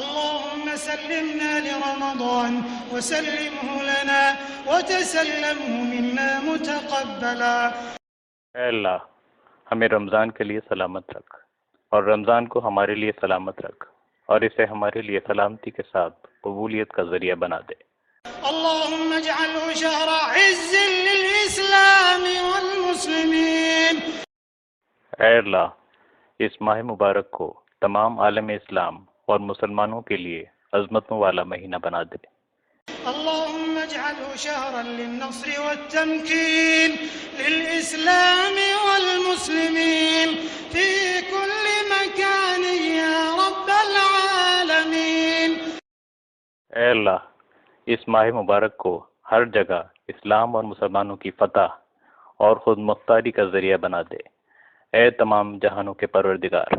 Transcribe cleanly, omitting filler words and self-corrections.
اللهم سلمنا لرمضان وسلمه لنا وتسلمه منا متقبلا. اے اللہ ہمیں رمضان کے لیے سلامت رکھ اور رمضان کو ہمارے لیے سلامت رکھ اور اسے ہمارے لیے سلامتی کے ساتھ قبولیت کا ذریعہ بنا دے. اللهم اجعله شهر عز للإسلام والمسلمين. اے اللہ اس ماہ مبارک کو تمام عالم اسلام اور مسلمانوں کے لیے عظمتوں والا مہینہ بنا دے. اللهم اجعله شهرا للنصر والتمكين للإسلام والمسلمين في كل مكان يا رب العالمين. اے اللہ اس ماہ مبارک کو ہر جگہ اسلام اور مسلمانوں کی فتح اور خود مختاری کا ذریعہ بنا دے. اے تمام جہانوں کے پروردگار.